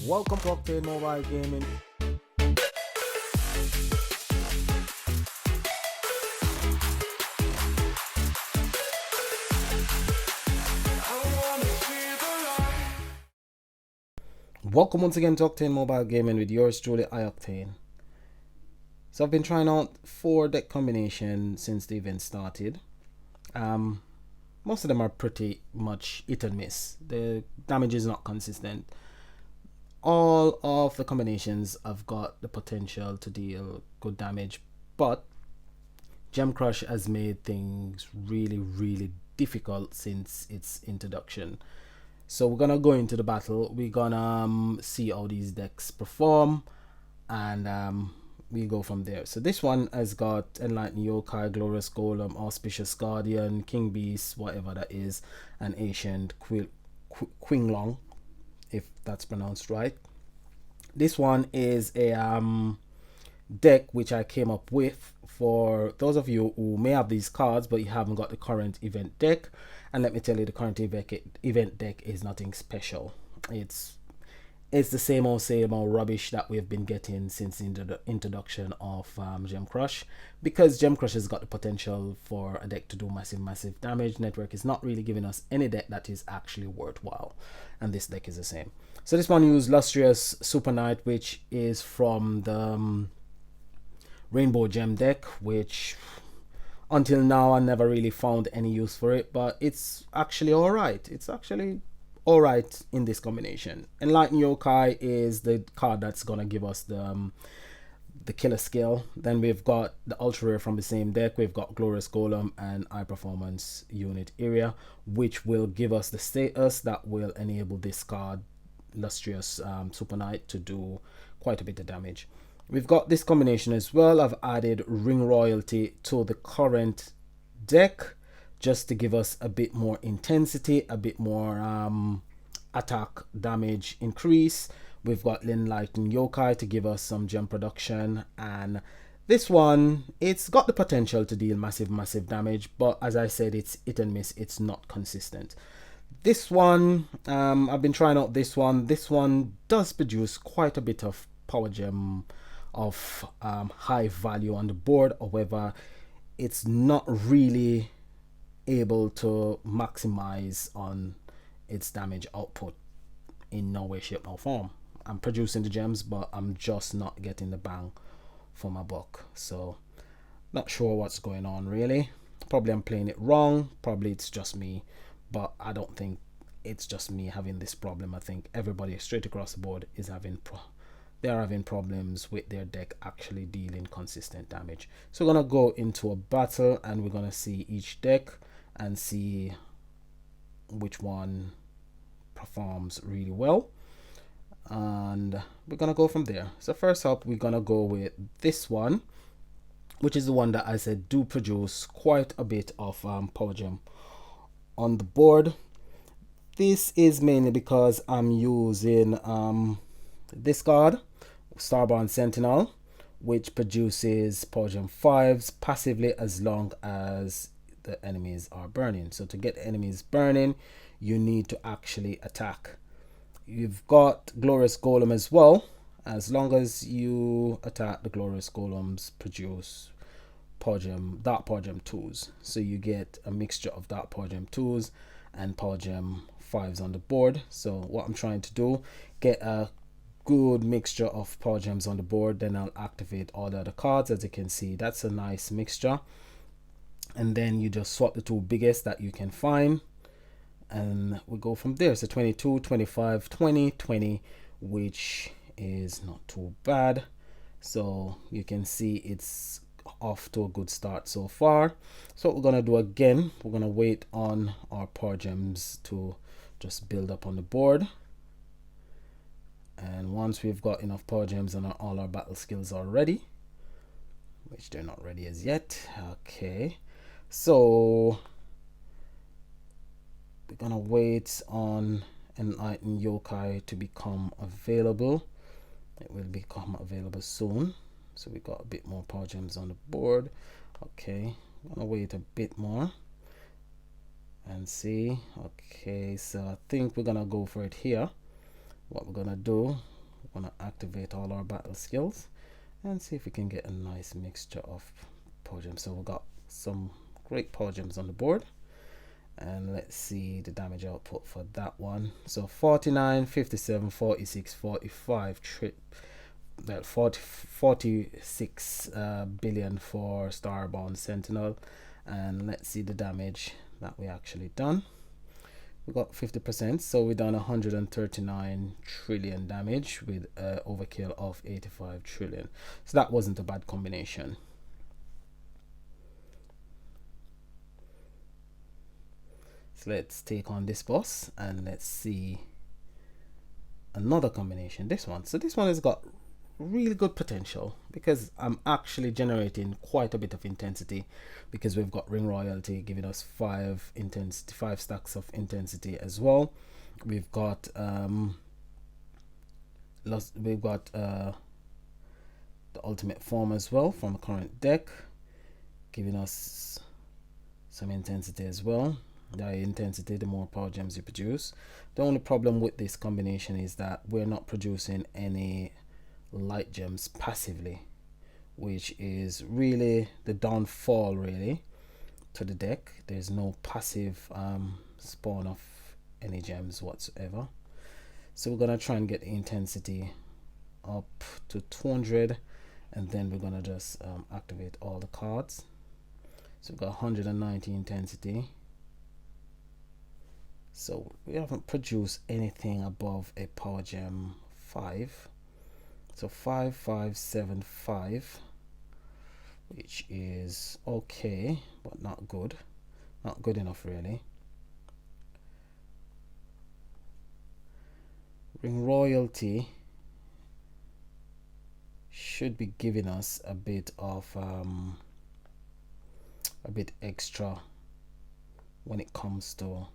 Welcome to Octane Mobile Gaming. Welcome once again to Octane Mobile Gaming with yours truly, Octane. So I've been trying out 4 deck combinations since the event started. Most of them are pretty much hit and miss. The damage is not consistent. All of the combinations have got the potential to deal good damage, but Gem Crush has made things really difficult since its introduction. So we're gonna go into the battle. We're gonna see how these decks perform, and we go from there. So this one has got Enlightened Yokai, Glorious Golem, Auspicious Guardian, King Beast, whatever that is, and Ancient Qinglong, if that's pronounced right. This one is a deck which I came up with for those of you who may have these cards but you haven't got the current event deck. And let me tell you, the current event deck is nothing special. It's the same old rubbish that we've been getting since the introduction of Gem Crush, because Gem Crush has got the potential for a deck to do massive damage. Network is not really giving us any deck that is actually worthwhile, and this deck is the same. So this one used Lustrous Super Knight, which is from the Rainbow Gem deck, which until now I never really found any use for it, but it's actually alright. It's actually alright in this combination. Enlightened Yokai is the card that's gonna give us the killer skill. Then we've got the ultra rare from the same deck. We've got Glorious Golem and High Performance Unit Area, which will give us the status that will enable this card, Lustrous Super Knight, to do quite a bit of damage. We've got this combination as well. I've added Ring Royalty to the current deck just to give us a bit more intensity, a bit more attack damage increase. We've got Enlightened Yokai to give us some gem production, and this one, it's got the potential to deal massive damage, but as I said, it's hit and miss. It's not consistent. This one, I've been trying out this one. This one does produce quite a bit of power gem of high value on the board. However, it's not really able to maximize on its damage output in no way, shape, or form. I'm producing the gems, but I'm just not getting the bang for my buck. So, not sure what's going on really. Probably I'm playing it wrong. Probably it's just me, but I don't think it's just me having this problem. I think everybody straight across the board is having they're having problems with their deck actually dealing consistent damage. So we're gonna go into a battle and we're gonna see each deck and see which one performs really well, and we're gonna go from there. So first up, we're gonna go with this one, which is the one that I said do produce quite a bit of power gem on the board. This is mainly because I'm using this card, Starbound Sentinel, which produces power gem 5s passively as long as the enemies are burning. So to get the enemies burning, you need to actually attack. You've got Glorious Golem as well. As long as you attack, the Glorious Golems produce dark power gem 2s. So you get a mixture of dark power gem 2s and power gem 5s on the board. So what I'm trying to do, get a good mixture of power gems on the board, then I'll activate all the other cards. As you can see, that's a nice mixture, and then you just swap the two biggest that you can find and we go from there. So 22, 25, 20, 20, which is not too bad. So you can see it's off to a good start so far. So what we're gonna do again, we're gonna wait on our power gems to just build up on the board, and once we've got enough power gems and all our battle skills are ready, which they're not ready as yet. Okay, so we're gonna wait on Enlightened Yokai to become available. It will become available soon. So we got a bit more power gems on the board. Okay, I'm gonna wait a bit more and see. Okay, so I think we're gonna go for it here. what we're gonna do, we're gonna activate all our battle skills and see if we can get a nice mixture of power gems. So we've got some great power gems on the board, and let's see the damage output for that one. So 49, 57, 46, 45 46 billion for Starbound Sentinel. And let's see the damage that we actually done. We got 50%, so we done 139 trillion damage with overkill of 85 trillion. So that wasn't a bad combination. So let's take on this boss and let's see another combination. This one. So this one has got really good potential because I'm actually generating quite a bit of intensity, because we've got ring royalty giving us 5 stacks of intensity as well. We've got the ultimate form as well from the current deck, giving us some intensity as well. The higher intensity, the more power gems you produce. The only problem with this combination is that we're not producing any light gems passively, which is really the downfall really to the deck. There's no passive spawn of any gems whatsoever. So we're gonna try and get the intensity up to 200, and then we're gonna just activate all the cards. So we've got 190 intensity. So we haven't produced anything above a power gem 5. So 5575, which is okay, but not good. Not good enough really. Ring royalty should be giving us a bit of a bit extra when it comes to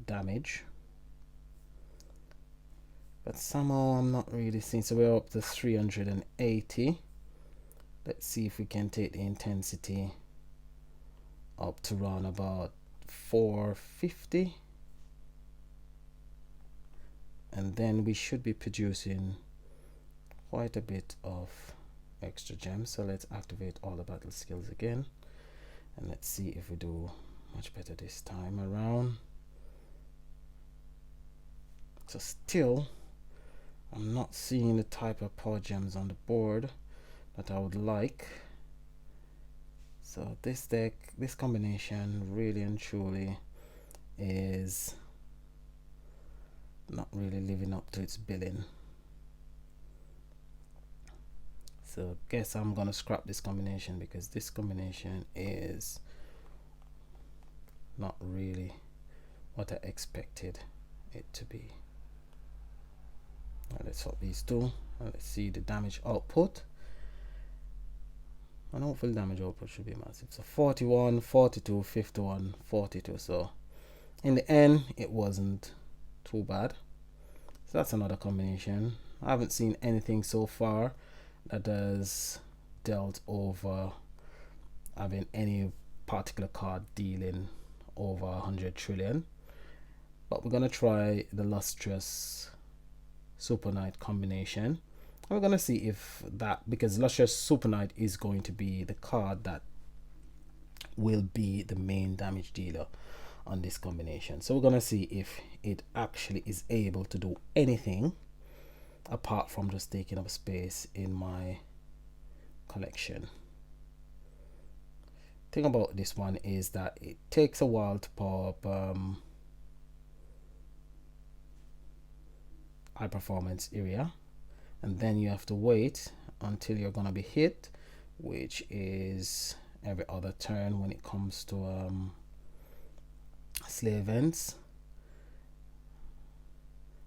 damage, but somehow I'm not really seeing. So we're up to 380. Let's see if we can take the intensity up to around about 450, and then we should be producing quite a bit of extra gems. So let's activate all the battle skills again, and let's see if we do much better this time around. So still I'm not seeing the type of power gems on the board that I would like. So this deck, this combination really and truly is not really living up to its billing. So guess I'm gonna scrap this combination, because this combination is not really what I expected it to be. Now let's swap these two and let's see the damage output, and hopefully damage output should be massive. So 41, 42, 51, 42. So in the end it wasn't too bad. So that's another combination. I haven't seen anything so far that has dealt over having any particular card dealing over 100 trillion, but we're gonna try the lustrous Super Knight combination, and we're gonna see if that, because lustrous Super Knight is going to be the card that will be the main damage dealer on this combination. So we're gonna see if it actually is able to do anything apart from just taking up space in my collection. Thing about this one is that it takes a while to pop high performance area, and then you have to wait until you're gonna be hit, which is every other turn when it comes to slay events.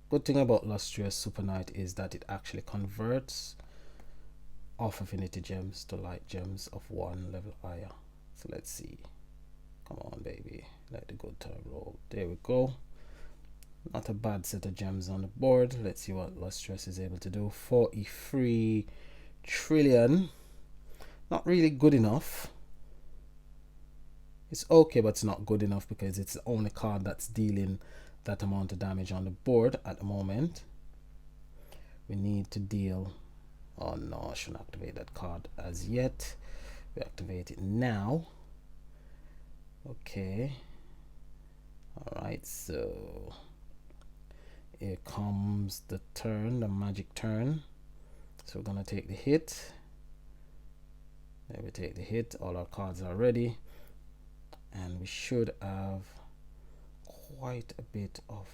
Good thing about lustrous Super Knight is that it actually converts off affinity gems to light gems of 1 level higher. So let's see. Come on baby, let the good time roll. There we go. Not a bad set of gems on the board. Let's see what lustrous is able to do. 43 trillion. Not really good enough. It's okay, but it's not good enough because it's the only card that's dealing that amount of damage on the board at the moment. We need to deal, oh no, I shouldn't activate that card as yet. We activate it now. Okay, all right, so here comes the turn, the magic turn. So we're gonna take the hit. There we take the hit. All our cards are ready, and we should have quite a bit of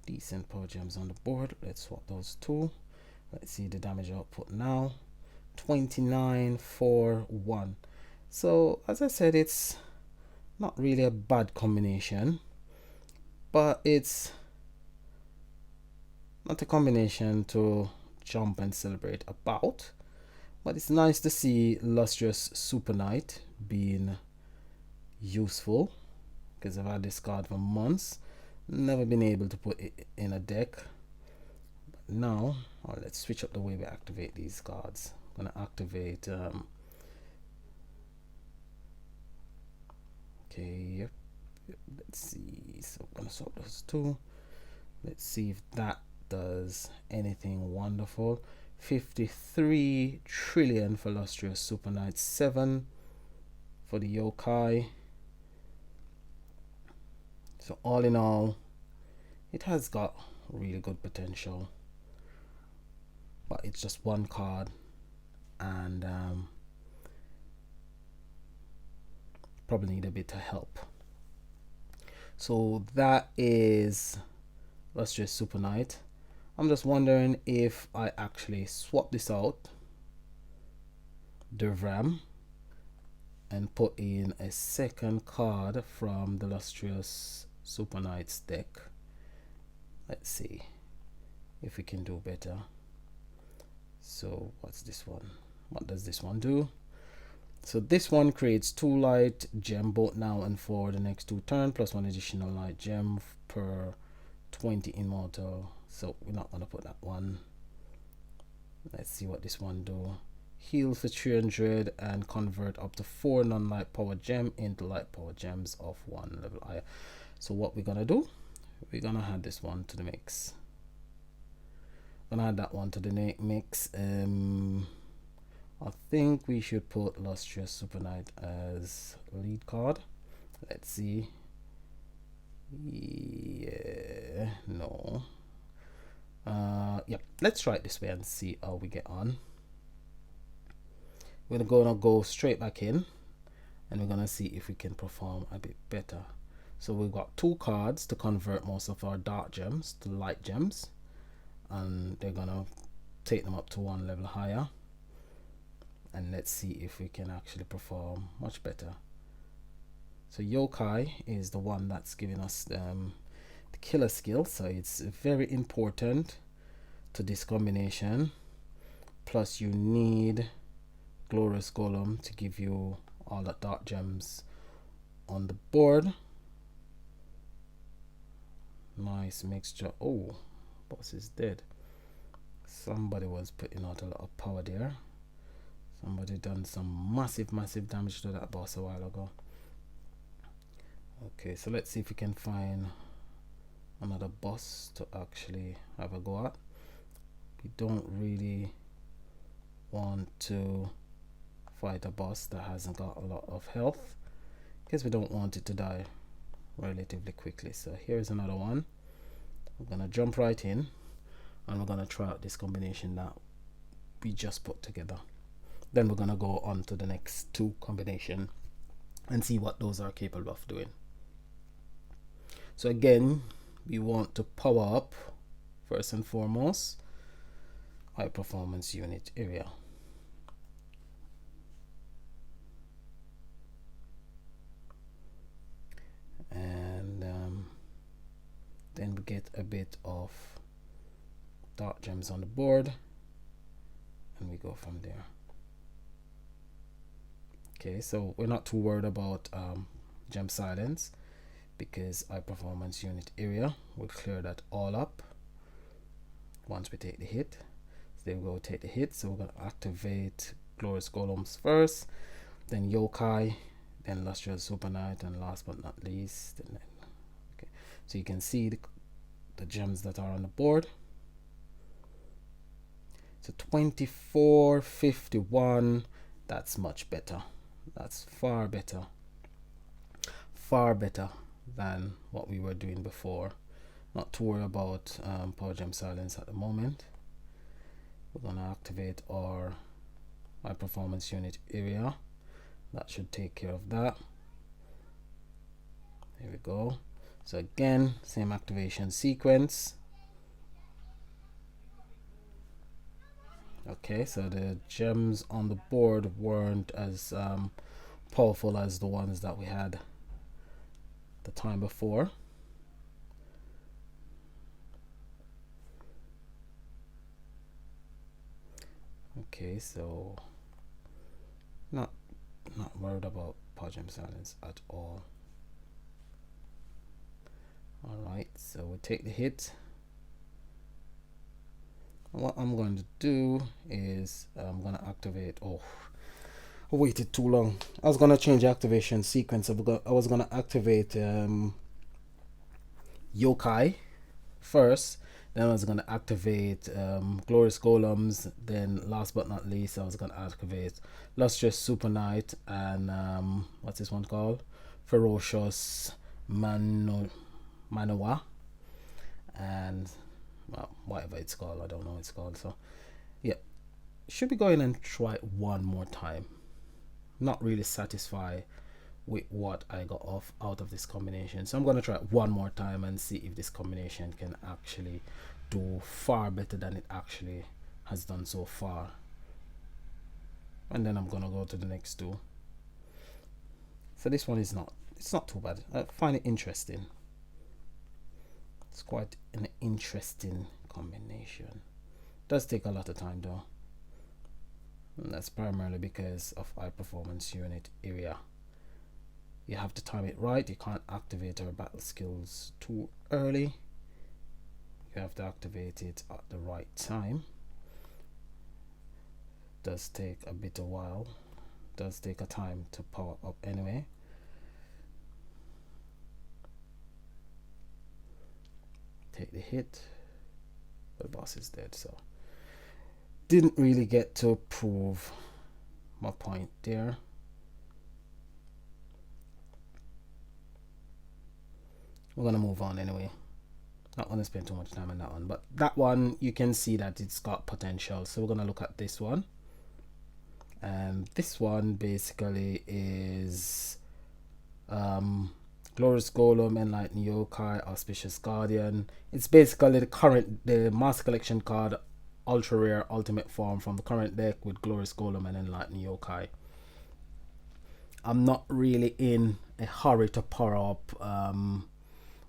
decent power gems on the board. Let's swap those two. Let's see the damage output now. 29 4 1. So as I said, it's not really a bad combination, but it's not a combination to jump and celebrate about. But it's nice to see Lustrous Super Knight being useful, because I've had this card for months, never been able to put it in a deck. But now, let's switch up the way we activate these cards. I'm gonna activate okay, yep. Let's see, so I'm gonna swap those two. Let's see if that does anything wonderful. 53 trillion for Lustrous Super Knight, 7 for the yokai. So all in all, it has got really good potential, but it's just one card, and probably need a bit of help. So that is Lustrous Super Knight. I'm just wondering if I actually swap this out, Dervram, and put in a second card from the Lustrous Super Knights deck. Let's see if we can do better. So what's this one? What does this one do? So this one creates 2 light gem both now and for the next 2 turns, plus 1 additional light gem per 20 immortal. So we're not gonna put that one. Let's see what this one do. Heal for 300 and convert up to 4 non-light power gem into light power gems of 1 level higher. So what we're gonna do, we're gonna add this one to the mix. Gonna add that one to the mix. I think we should put Lustrous Super Knight as lead card. Let's see. Yeah, no. Yeah, let's try it this way and see how we get on. We're gonna go straight back in, and we're gonna see if we can perform a bit better. So we've got 2 cards to convert most of our dark gems to light gems, and they're gonna take them up to 1 level higher. And let's see if we can actually perform much better. So yokai is the one that's giving us the killer skill, so it's very important to this combination. Plus you need Glorious Golem to give you all the dark gems on the board. Nice mixture. Oh, boss is dead. Somebody was putting out a lot of power there. Somebody done some massive damage to that boss a while ago. Okay, so let's see if we can find another boss to actually have a go at. We don't really want to fight a boss that hasn't got a lot of health, because we don't want it to die relatively quickly. So here's another one. We're gonna jump right in, and we're gonna try out this combination that we just put together. Then we're gonna go on to the next 2 combination and see what those are capable of doing. So again, we want to power up first and foremost high performance unit area. And then we get a bit of dark gems on the board, and we go from there. Okay, so we're not too worried about gem silence, because high performance unit area will clear that all up once we take the hit. So then we'll take the hit, so we're going to activate Glorious Golems first, then yokai, then Lustrous Super Knight, and last but not least, okay. So you can see the gems that are on the board. So 2451, that's much better. That's far better than what we were doing before. Not to worry about power gem silence at the moment. We're going to activate our high performance unit area. That should take care of that. There we go. So again, same activation sequence. Okay, so the gems on the board weren't as powerful as the ones that we had the time before. Okay, so not worried about power gem silence at all. Alright, so we'll take the hit. What I'm going to do is I'm going to activate. Oh, I waited too long. I was going to change the activation sequence. I was going to activate yokai first, then I was going to activate glorious golems, then last but not least I was going to activate lustrous super knight and what's this one called, ferocious manoa, and well, whatever it's called, I don't know what it's called. So yeah, should be going and try it one more time. Not really satisfied with what I got out of this combination, so I'm going to try it one more time and see if this combination can actually do far better than it actually has done so far, and then I'm going to go to the next two. So this one is it's not too bad. I find it interesting. It's quite an interesting combination. Does take a lot of time though, and that's primarily because of high performance unit area. You have to time it right. You can't activate our battle skills too early. You have to activate it at the right time. Does take a bit of while. Does take a time to power up anyway. Take the hit. The boss is dead, so didn't really get to prove my point there. We're gonna move on anyway. Not gonna spend too much time on that one, but that one you can see that it's got potential. So we're gonna look at this one, and this one basically is glorious golem, enlightened yokai, auspicious guardian. It's basically the master collection card, ultra rare ultimate form from the current deck with glorious golem and enlightened yokai. I'm not really in a hurry to power up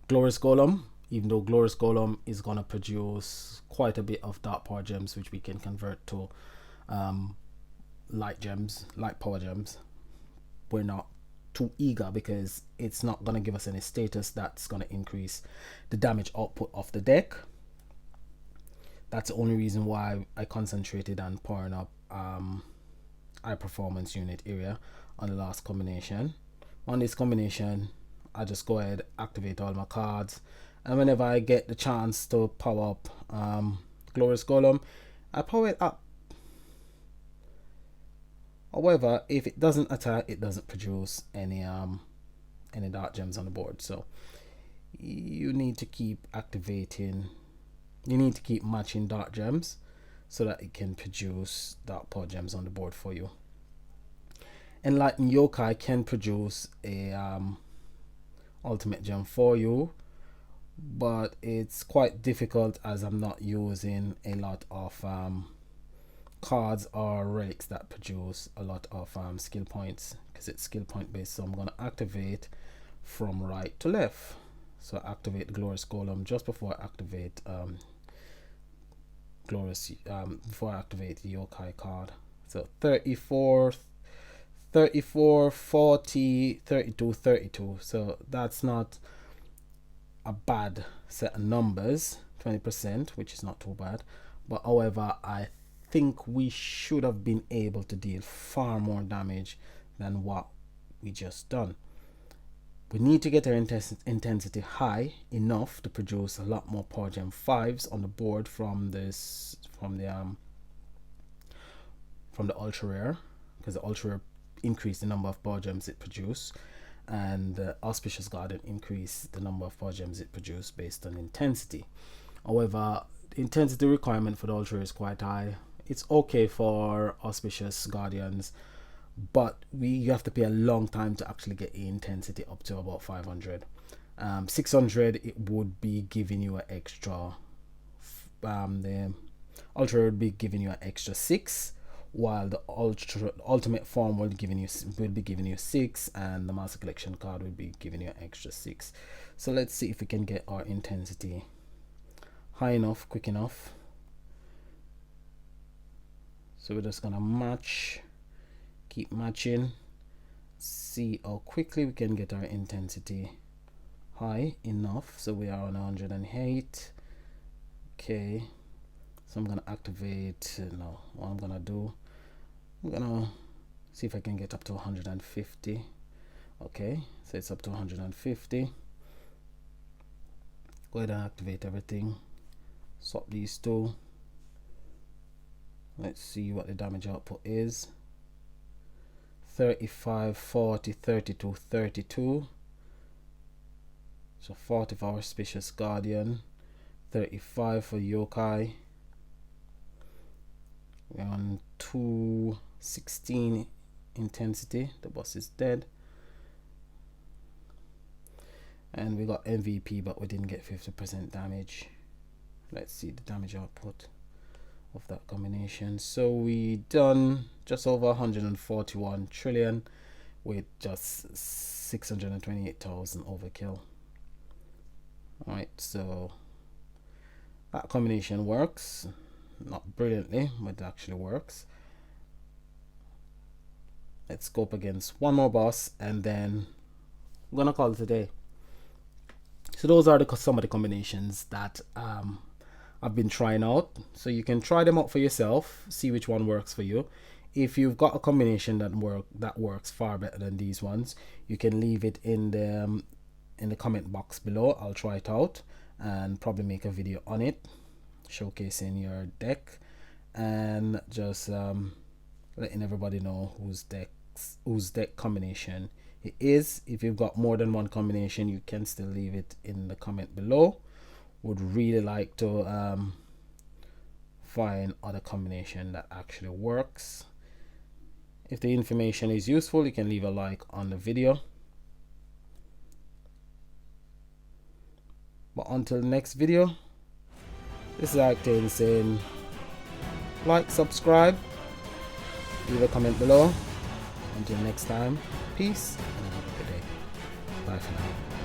glorious golem, even though glorious golem is going to produce quite a bit of dark power gems, which we can convert to light power gems. We're not too eager because it's not going to give us any status that's going to increase the damage output of the deck. That's the only reason why I concentrated on powering up high performance unit area on the last combination. On this combination, I just go ahead, activate all my cards, and whenever I get the chance to power up glorious golem, I power it up. However, if it doesn't attack, it doesn't produce any dark gems on the board. So you need to keep activating, you need to keep matching dark gems so that it can produce dark power gems on the board for you. Enlightened yokai can produce a ultimate gem for you, but it's quite difficult as I'm not using a lot of cards or relics that produce a lot of skill points, because it's skill point based. So I'm going to activate from right to left. So activate the glorious golem just before I activate before I activate the yokai card. So 34, 40, 32, 32. So that's not a bad set of numbers, 20%, which is not too bad. But however, I think we should have been able to deal far more damage than what we just done. We need to get our intensity high enough to produce a lot more Power Gem 5s on the board from the ultra rare, because the ultra rare increased the number of Power Gems it produced, and the Auspicious Guardian increased the number of Power Gems it produced based on intensity. However, the intensity requirement for the ultra rare is quite high. It's okay for Auspicious Guardians, but you have to pay a long time to actually get the intensity up to about 500. 600 it would be giving you an extra the ultra would be giving you an extra 6, while the ultimate form will be giving you 6, and the Master Collection card will be giving you an extra 6. So let's see if we can get our intensity high enough, quick enough. So we're just gonna keep matching, see how quickly we can get our intensity high enough. So we are on 108. Okay, so I'm gonna activate now. What I'm gonna do, I'm gonna see if I can get up to 150. Okay, so it's up to 150. Go ahead and activate everything, swap these two. Let's see what the damage output is. 35, 40, 32, 32. So 40 for our Auspicious Guardian, 35 for Yokai. We're on 216 intensity. The boss is dead. And we got MVP, but we didn't get 50% damage. Let's see the damage output of that combination. So we done just over 141 trillion with just 628,000 overkill. Alright, so that combination works, not brilliantly, but it actually works. Let's go up against one more boss, and then I'm gonna call it a day. So those are some of the combinations that I've been trying out. So you can try them out for yourself, see which one works for you. If you've got a combination that works far better than these ones, you can leave it in the comment box below. I'll try it out and probably make a video on it, showcasing your deck, and just letting everybody know whose deck combination it is. If you've got more than one combination, you can still leave it in the comment below. Would really like to find other combination that actually works. If the information is useful, you can leave a like on the video. But until the next video, this is Octane saying like, subscribe, leave a comment below. Until next time, peace and have a good day. Bye for now.